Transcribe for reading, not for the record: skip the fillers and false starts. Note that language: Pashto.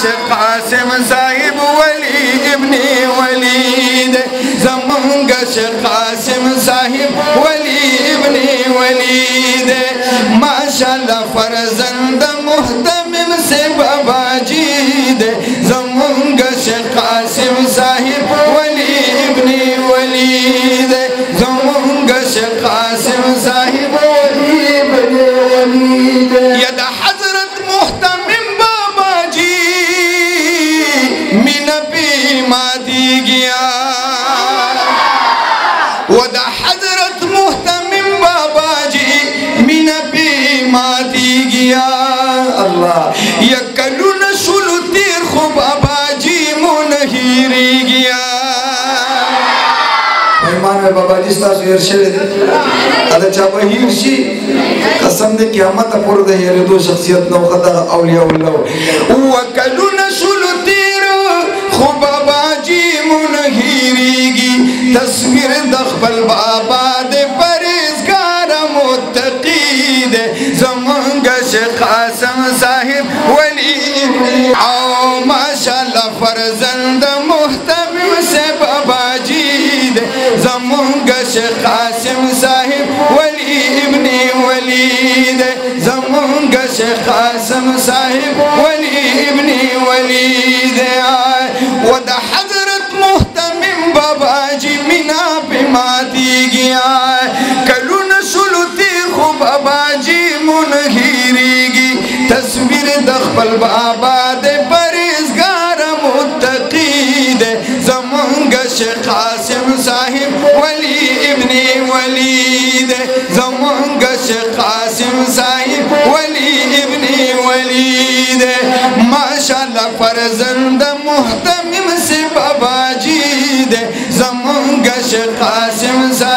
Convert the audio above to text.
شیخ قاسم صاحب ولی ابن ولید زمونگا شیخ قاسم صاحب ولی ابن ولید ماشاءاللہ فرزند محتمم سے بابا جید زمونگا شیخ قاسم صاحب ولی ابن ولید زمونگا شیخ قاسم صاحب ولی ابن ولید ید حضرت محتمم بابا جی من پی مادی گیا ود حضرت محتمم بابا جی من پی مادی گیا اللہ یکلون شلو تیر خو بابا جی منہیری گیا ایمان میں بابا جی ستاسو ارشد ادا چا بہیر شی قسم دے قیامت پور دے یہ دو شخصیت نو خدا اولیاء اللہ وکلون شلو تیر خو بابا جی منہیری گی تصویر دخبل بابا دے پریزگار متقید زمانگا شیخ قاسم صاحب ولی او ماشاءاللہ فرزند محتمم سے بابا جید زمانگا شیخ قاسم صاحب ولی ابن ولید زمانگا شیخ قاسم صاحب ولی ابن ولید ود حضرت محتمم بابا جی منا پہ ماتی گیا کلون سلطی خو بابا جی منہیری گی تصویر دخبل بابا دے پریزگار متقید زمانگا شیخ قاسم صاحب ولی ابن ولید زمانگا شیخ قاسم صاحب ولی ابن ولید ماشاءاللہ فرزند محتمم سے بابا جید زمانگا شیخ قاسم صاحب